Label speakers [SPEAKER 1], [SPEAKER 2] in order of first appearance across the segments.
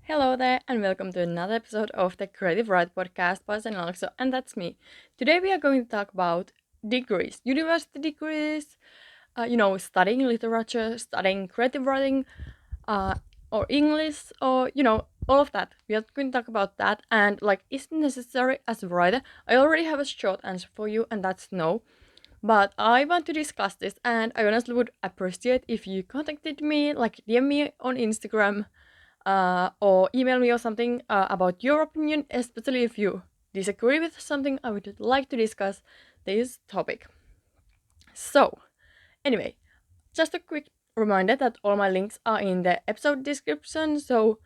[SPEAKER 1] Hello there, and welcome to another episode of the Creative Write podcast by Sen Alexo, and that's me. Today we are going to talk about degrees, university degrees, studying literature, studying creative writing, uh, or English, or all of that. We are going to talk about that, and is it necessary as a writer? I already have a short answer for you, and that's no. But I want to discuss this, and I honestly would appreciate if you contacted me, like DM me on Instagram or email me or something about your opinion, especially if you disagree with something. I would like to discuss this topic. So, anyway, just a quick reminder that all my links are in the episode description. So,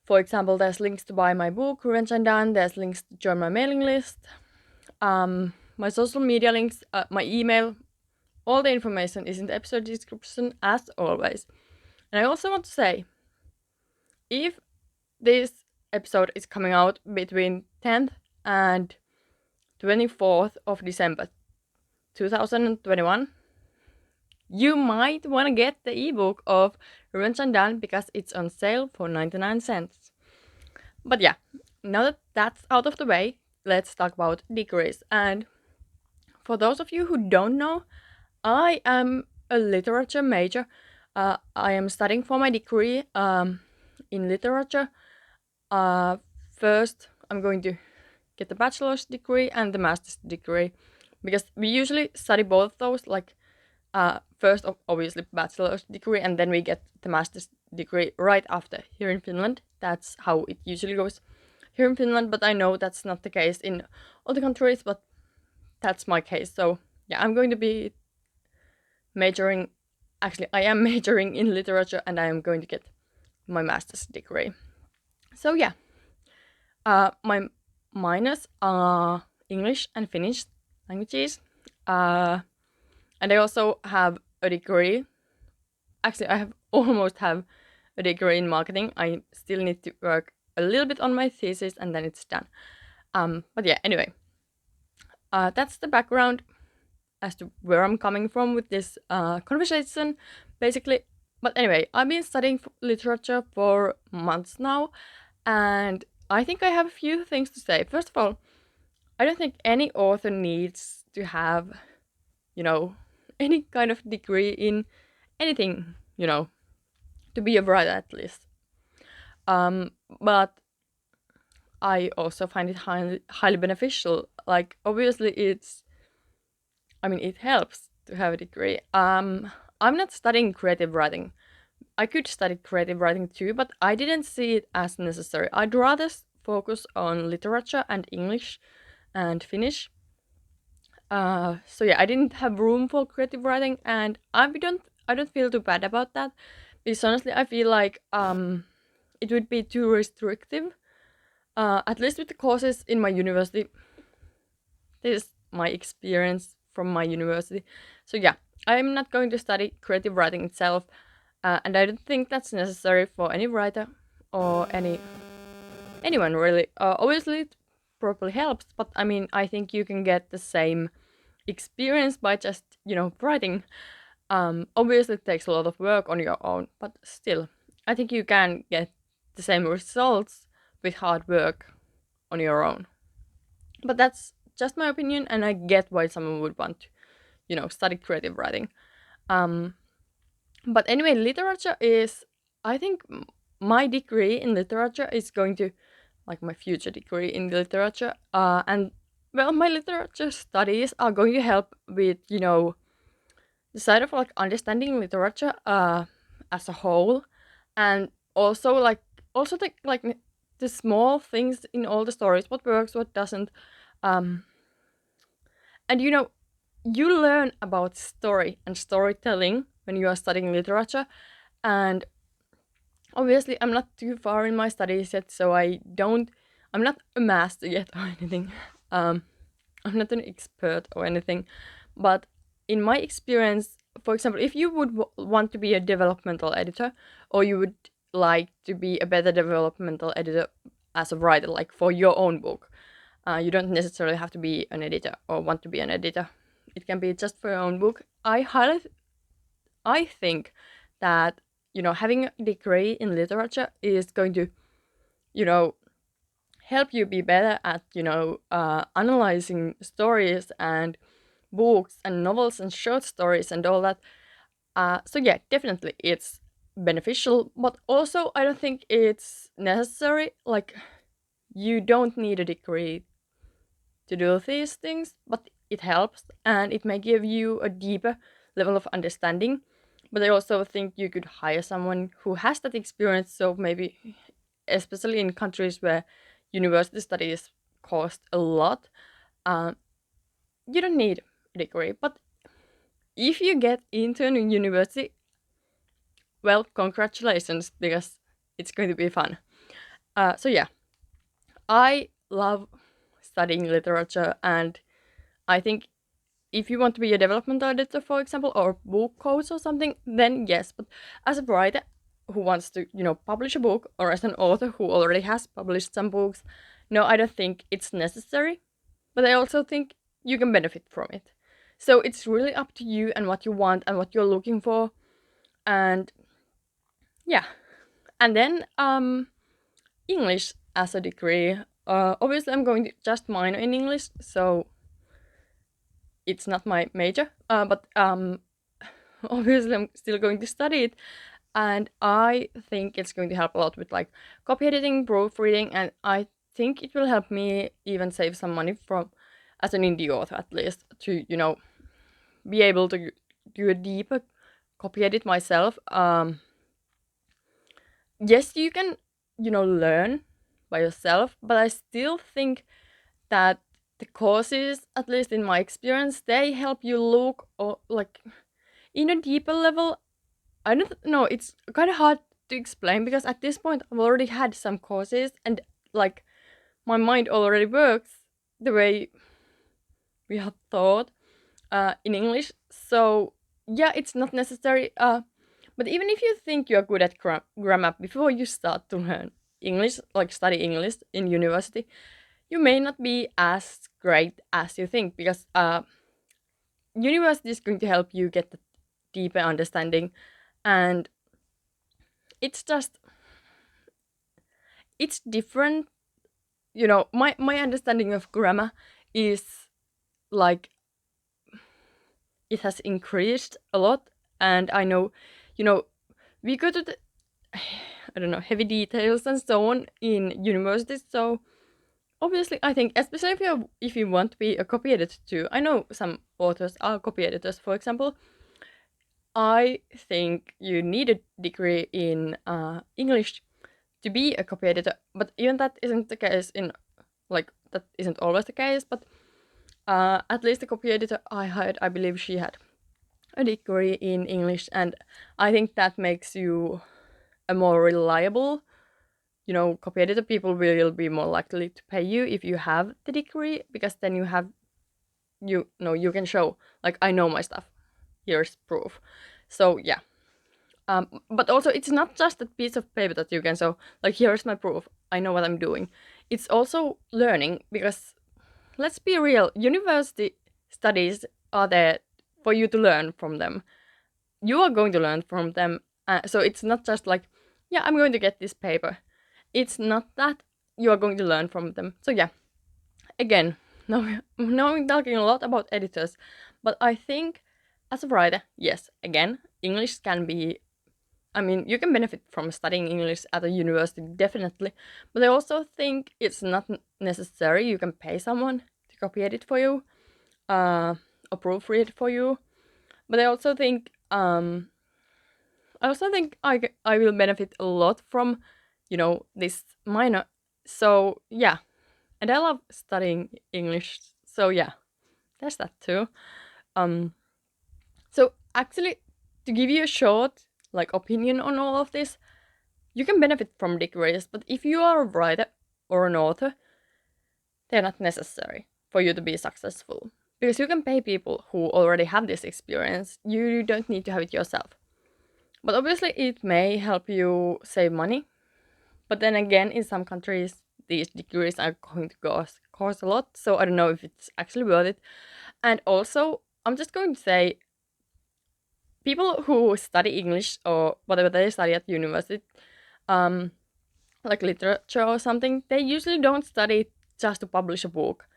[SPEAKER 1] for example, there's links to buy my book, Revenge and Done, there's links to join my mailing list, my social media links, my email. All the information is in the episode description as always. And I also want to say, if this episode is coming out between 10th and 24th of December 2021, you might want to get the ebook of Revenge and Done because it's on sale for 99 cents. But yeah, now that that's out of the way, let's talk about degrees. And for those of you who don't know, I am a literature major. I am studying for my degree in literature. First, I'm going to get the bachelor's degree and the master's degree because we usually study both of those. First, obviously, bachelor's degree, and then we get the master's degree right after here in Finland. That's how it usually goes here in Finland, but I know that's not the case in other countries, but that's my case. So, yeah, I'm going to be majoring. Actually, I am majoring in literature and I am going to get my master's degree. So, yeah, my minors are English and Finnish languages. And I also have a degree. Actually, I almost have a degree in marketing. I still need to work a little bit on my thesis and then it's done. But yeah, anyway, that's the background as to where I'm coming from with this conversation, basically. But anyway, I've been studying literature for months now, and I think I have a few things to say. First of all, I don't think any author needs to have, any kind of degree in anything, to be a writer at least. But I also find it highly beneficial. Like, obviously, it helps to have a degree. I'm not studying creative writing. I could study creative writing too, but I didn't see it as necessary. I'd rather focus on literature and English and Finnish. So yeah, I didn't have room for creative writing, and I don't feel too bad about that. Because honestly, I feel like it would be too restrictive. At least with the courses in my university. This is my experience from my university. So yeah, I'm not going to study creative writing itself, and I don't think that's necessary for any writer or anyone really. Obviously, it probably helps, but I think you can get the same experience by just writing. Obviously, it takes a lot of work on your own, but still, I think you can get the same results with hard work on your own. But that's just my opinion, and I get why someone would want to, study creative writing. Um, but anyway, literature is, I think, my degree in literature is going to, like my future degree in literature, and well, my literature studies are going to help with, the side of like understanding literature as a whole, and also the small things in all the stories, what works, what doesn't, um, and you learn about story and storytelling when you are studying literature. And obviously, I'm not too far in my studies yet, so I'm not a master yet or anything. Um, I'm not an expert or anything. But in my experience, for example, if you would want to be a developmental editor, or you would like to be a better developmental editor as a writer, like for your own book, you don't necessarily have to be an editor or want to be an editor. It can be just for your own book. I think that having a degree in literature is going to you know, help you be better at, analyzing stories and books and novels and short stories and all that. So yeah, definitely it's beneficial, but also I don't think it's necessary. Like, you don't need a degree to do these things, but it helps and it may give you a deeper level of understanding. But I also think you could hire someone who has that experience. So maybe, especially in countries where university studies cost a lot, uh, you don't need a degree. But if you get into a university, well, congratulations, because it's going to be fun. So yeah, I love studying literature, and I think if you want to be a development editor, for example, or book coach or something, then yes. But as a writer who wants to, publish a book, or as an author who already has published some books, no, I don't think it's necessary. But I also think you can benefit from it. So it's really up to you and what you want and what you're looking for. And yeah. And then English as a degree. Obviously, I'm going to just minor in English, so it's not my major. But obviously, I'm still going to study it, and I think it's going to help a lot with like copy editing, proofreading, and I think it will help me even save some money from as an indie author at least to be able to do a deeper copy edit myself. Yes, you can learn by yourself, but I still think that the courses, at least in my experience, they help you look or like in a deeper level. I don't know, it's kind of hard to explain because at this point I've already had some courses and like my mind already works the way we have thought in English. So yeah, it's not necessary. But even if you think you're good at grammar before you start to learn English, like study English in university, you may not be as great as you think because university is going to help you get the deeper understanding, and it's just it's different. My understanding of grammar is like it has increased a lot, and I know, you know, we go to the I don't know, heavy details and so on in university. So obviously, I think especially if you want to be a copy editor too. I know some authors are copy editors, for example. I think you need a degree in English to be a copy editor, but even that isn't the case in like that isn't always the case. But at least the copy editor I hired, I believe she had a degree in English, and I think that makes you a more reliable, copy editor. People will be more likely to pay you if you have the degree because then you can show like I know my stuff. Here's proof. So yeah. But also it's not just a piece of paper that you can show like here's my proof. I know what I'm doing. It's also learning because let's be real, university studies are there for you to learn from them. You are going to learn from them. So it's not just like, yeah, I'm going to get this paper. It's not that you are going to learn from them. So yeah, again, now I'm talking a lot about editors, but I think as a writer, yes, again, English can be. I mean, you can benefit from studying English at a university, definitely. But I also think it's not necessary. You can pay someone to copy edit for you, or proofread for you. But I will benefit a lot from, this minor. So yeah, and I love studying English. So yeah, there's that too. Um, so actually, to give you a short like opinion on all of this, you can benefit from degrees, but if you are a writer or an author, they're not necessary for you to be successful. Because you can pay people who already have this experience. You don't need to have it yourself. But obviously, it may help you save money. But then again, in some countries, these degrees are going to cost a lot. So I don't know if it's actually worth it. And also, I'm just going to say people who study English or whatever they study at university, um, like literature or something, they usually don't study just to publish a book.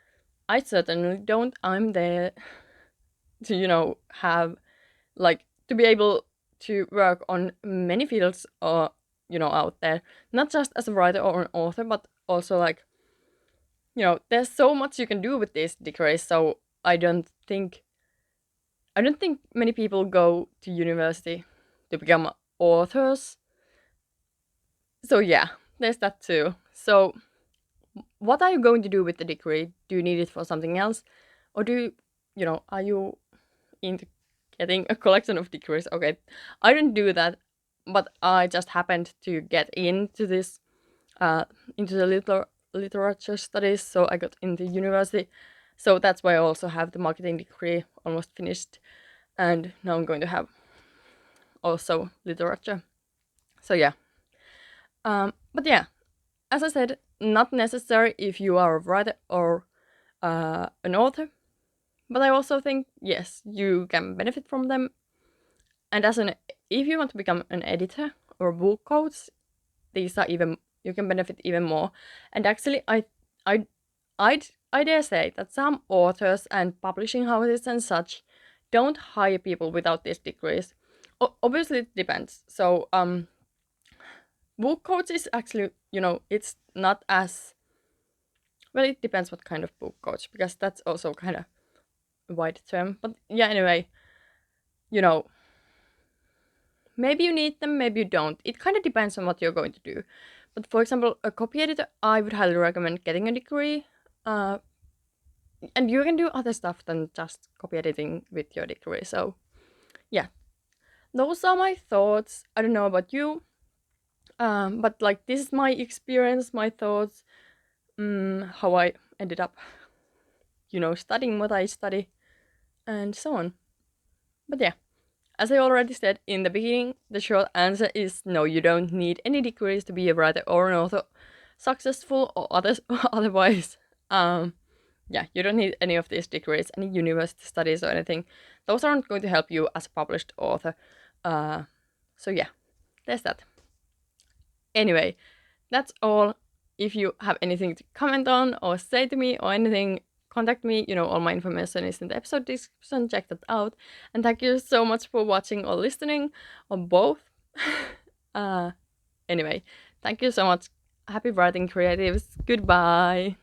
[SPEAKER 1] I certainly don't. I'm there to, have like to be able to work on many fields or out there, not just as a writer or an author, but also like, there's so much you can do with these degrees. So I don't think many people go to university to become authors. So yeah, there's that too. So what are you going to do with the degree? Do you need it for something else? Or are you into getting a collection of degrees? Okay, I didn't do that, but I just happened to get into the literature studies, so I got into university. So that's why I also have the marketing degree almost finished, and now I'm going to have also literature. So yeah, but yeah, as I said, not necessary if you are a writer or an author. But I also think yes, you can benefit from them. And if you want to become an editor or a book coach, these are even you can benefit even more. And actually, I I dare say that some authors and publishing houses and such don't hire people without these degrees. Obviously, it depends. So book coach is actually it's not as well. It depends what kind of book coach, because that's also kind of a wide term. But yeah, anyway, you know maybe you need them, maybe you don't. It kind of depends on what you're going to do. But for example, a copy editor, I would highly recommend getting a degree. Uh, and you can do other stuff than just copy editing with your degree. So yeah, those are my thoughts. I don't know about you, but like this is my experience, my thoughts, how I ended up, studying what I study, and so on. But yeah. As I already said in the beginning, the short answer is no, you don't need any degrees to be a writer or an author, successful or otherwise. Yeah, you don't need any of these degrees, any university studies or anything. Those aren't going to help you as a published author. So yeah, there's that. Anyway, that's all. If you have anything to comment on or say to me or anything, contact me. All my information is in the episode description. Check that out. And thank you so much for watching or listening, or both. uh, anyway, thank you so much. Happy writing creatives. Goodbye.